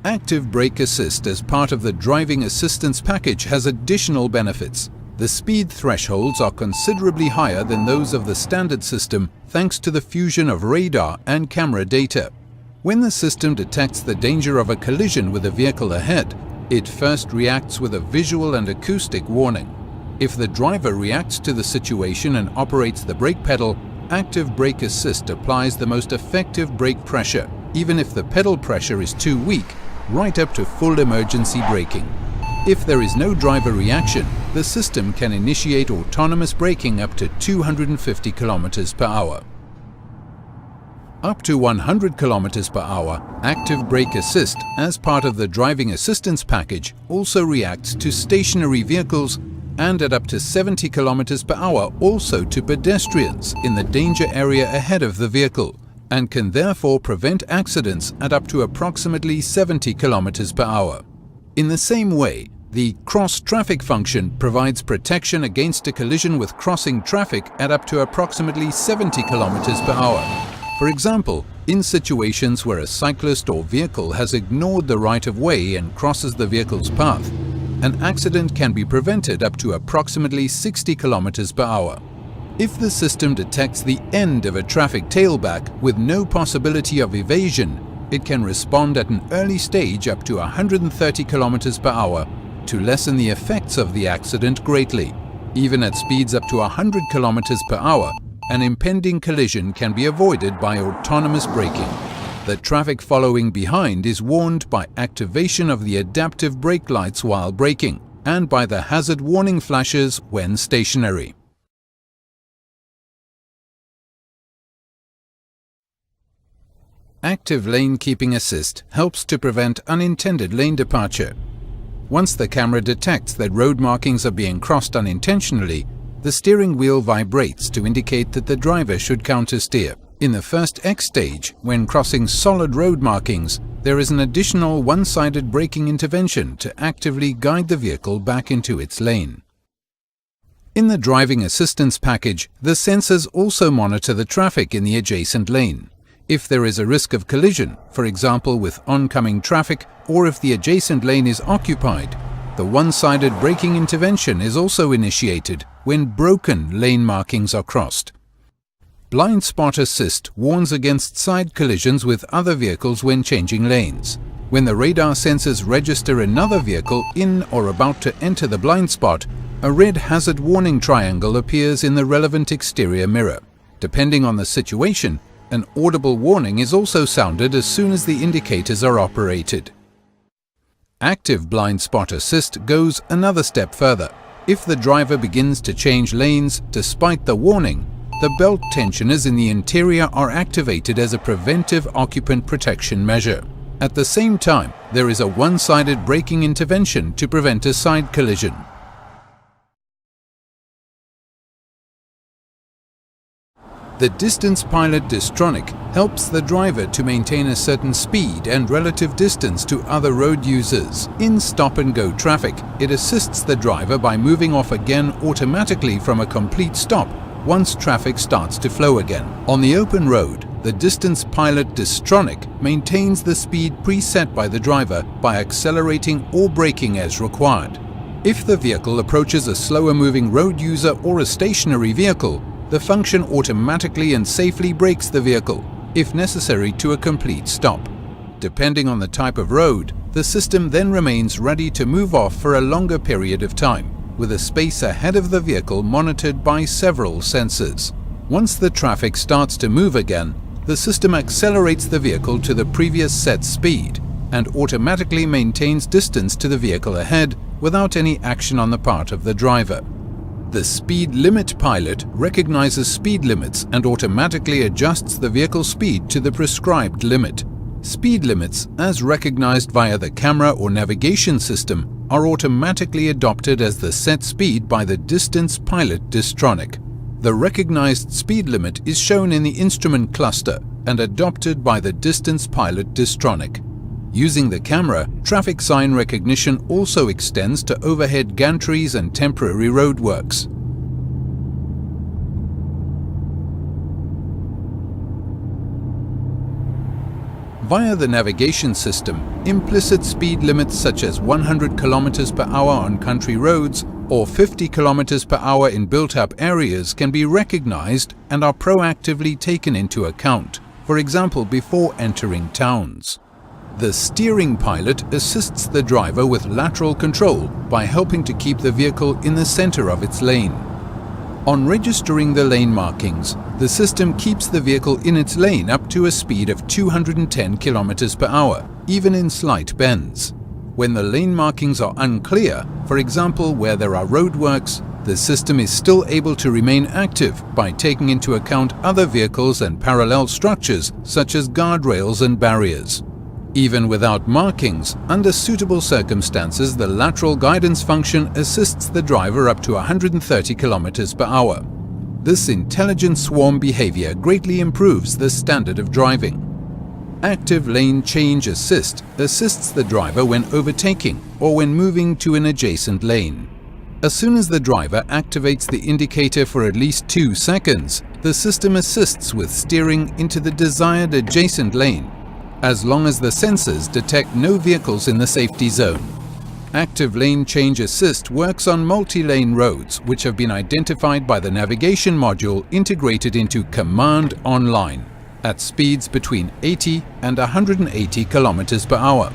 Active brake assist as part of the driving assistance package has additional benefits. The speed thresholds are considerably higher than those of the standard system thanks to the fusion of radar and camera data. When the system detects the danger of a collision with a vehicle ahead, it first reacts with a visual and acoustic warning. If the driver reacts to the situation and operates the brake pedal, active brake assist applies the most effective brake pressure, even if the pedal pressure is too weak, right up to full emergency braking. If there is no driver reaction, the system can initiate autonomous braking up to 250 km per hour. Up to 100 km per hour, active brake assist as part of the driving assistance package also reacts to stationary vehicles, and at up to 70 km per hour also to pedestrians in the danger area ahead of the vehicle, and can therefore prevent accidents at up to approximately 70 km per hour. In the same way, the cross-traffic function provides protection against a collision with crossing traffic at up to approximately 70 km per hour. For example, in situations where a cyclist or vehicle has ignored the right-of-way and crosses the vehicle's path, an accident can be prevented up to approximately 60 km per hour. If the system detects the end of a traffic tailback with no possibility of evasion, it can respond at an early stage up to 130 km per hour to lessen the effects of the accident greatly. Even at speeds up to 100 km per hour, an impending collision can be avoided by autonomous braking. The traffic following behind is warned by activation of the adaptive brake lights while braking and by the hazard warning flashes when stationary. Active lane keeping assist helps to prevent unintended lane departure. Once the camera detects that road markings are being crossed unintentionally, the steering wheel vibrates to indicate that the driver should countersteer. In the first X stage, when crossing solid road markings, there is an additional one-sided braking intervention to actively guide the vehicle back into its lane. In the driving assistance package, the sensors also monitor the traffic in the adjacent lane. If there is a risk of collision, for example with oncoming traffic, or if the adjacent lane is occupied, the one-sided braking intervention is also initiated when broken lane markings are crossed. Blind spot assist warns against side collisions with other vehicles when changing lanes. When the radar sensors register another vehicle in or about to enter the blind spot, a red hazard warning triangle appears in the relevant exterior mirror. Depending on the situation, an audible warning is also sounded as soon as the indicators are operated. Active blind spot assist goes another step further. If the driver begins to change lanes despite the warning, the belt tensioners in the interior are activated as a preventive occupant protection measure. At the same time, there is a one-sided braking intervention to prevent a side collision. The Distance Pilot Distronic helps the driver to maintain a certain speed and relative distance to other road users. In stop-and-go traffic, it assists the driver by moving off again automatically from a complete stop once traffic starts to flow again. On the open road, the Distance Pilot Distronic maintains the speed preset by the driver by accelerating or braking as required. If the vehicle approaches a slower-moving road user or a stationary vehicle, the function automatically and safely brakes the vehicle, if necessary to a complete stop. Depending on the type of road, the system then remains ready to move off for a longer period of time, with a space ahead of the vehicle monitored by several sensors. Once the traffic starts to move again, the system accelerates the vehicle to the previous set speed and automatically maintains distance to the vehicle ahead without any action on the part of the driver. The Speed Limit Pilot recognizes speed limits and automatically adjusts the vehicle speed to the prescribed limit. Speed limits, as recognized via the camera or navigation system, are automatically adopted as the set speed by the Distance Pilot Distronic. The recognized speed limit is shown in the instrument cluster and adopted by the Distance Pilot Distronic. Using the camera, traffic sign recognition also extends to overhead gantries and temporary roadworks. Via the navigation system, implicit speed limits such as 100 km per hour on country roads or 50 km per hour in built-up areas can be recognized and are proactively taken into account, for example before entering towns. The steering pilot assists the driver with lateral control by helping to keep the vehicle in the center of its lane. On registering the lane markings, the system keeps the vehicle in its lane up to a speed of 210 km per hour, even in slight bends. When the lane markings are unclear, for example where there are roadworks, the system is still able to remain active by taking into account other vehicles and parallel structures such as guardrails and barriers. Even without markings, under suitable circumstances, the lateral guidance function assists the driver up to 130 km per hour. This intelligent swarm behavior greatly improves the standard of driving. Active Lane Change Assist assists the driver when overtaking or when moving to an adjacent lane. As soon as the driver activates the indicator for at least 2 seconds, the system assists with steering into the desired adjacent lane, as long as the sensors detect no vehicles in the safety zone. Active Lane Change Assist works on multi-lane roads which have been identified by the navigation module integrated into Command Online at speeds between 80 and 180 km per hour.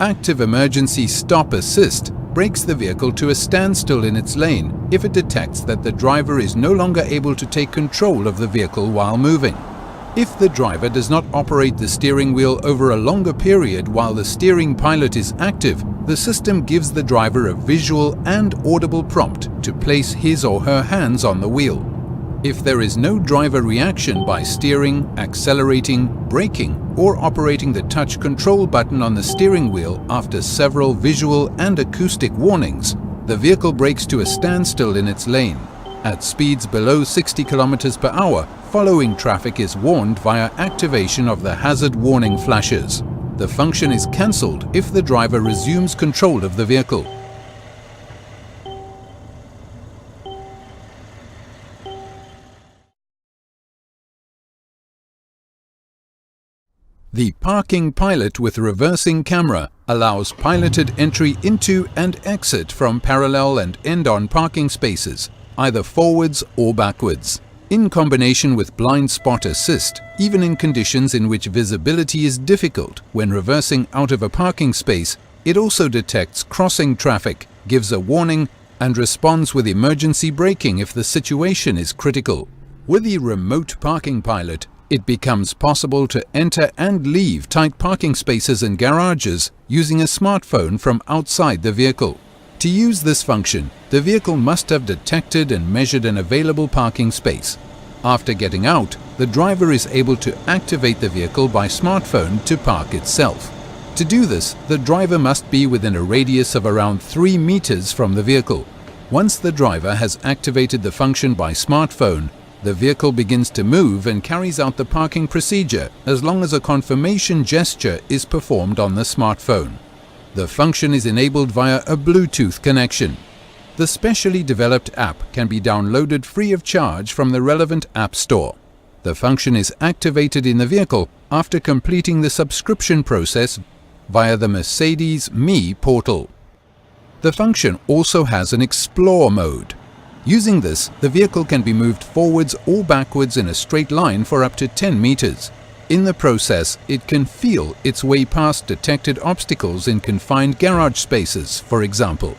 Active Emergency Stop Assist brakes the vehicle to a standstill in its lane if it detects that the driver is no longer able to take control of the vehicle while moving. If the driver does not operate the steering wheel over a longer period while the steering pilot is active, the system gives the driver a visual and audible prompt to place his or her hands on the wheel. If there is no driver reaction by steering, accelerating, braking, or operating the touch control button on the steering wheel after several visual and acoustic warnings, the vehicle brakes to a standstill in its lane. At speeds below 60 km per hour, following traffic is warned via activation of the hazard warning flashes. The function is cancelled if the driver resumes control of the vehicle. The Parking Pilot with Reversing Camera allows piloted entry into and exit from parallel and end-on parking spaces, either forwards or backwards. In combination with Blind Spot Assist, even in conditions in which visibility is difficult when reversing out of a parking space, it also detects crossing traffic, gives a warning, and responds with emergency braking if the situation is critical. With the Remote Parking Pilot, it becomes possible to enter and leave tight parking spaces and garages using a smartphone from outside the vehicle. To use this function, the vehicle must have detected and measured an available parking space. After getting out, the driver is able to activate the vehicle by smartphone to park itself. To do this, the driver must be within a radius of around 3 meters from the vehicle. Once the driver has activated the function by smartphone, the vehicle begins to move and carries out the parking procedure as long as a confirmation gesture is performed on the smartphone. The function is enabled via a Bluetooth connection. The specially developed app can be downloaded free of charge from the relevant app store. The function is activated in the vehicle after completing the subscription process via the Mercedes-Me portal. The function also has an Explore mode. Using this, the vehicle can be moved forwards or backwards in a straight line for up to 10 meters. In the process, it can feel its way past detected obstacles in confined garage spaces, for example.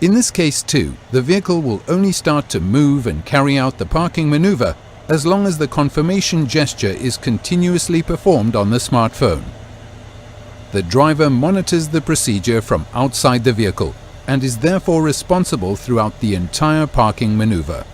In this case too, the vehicle will only start to move and carry out the parking maneuver as long as the confirmation gesture is continuously performed on the smartphone. The driver monitors the procedure from outside the vehicle and is therefore responsible throughout the entire parking maneuver.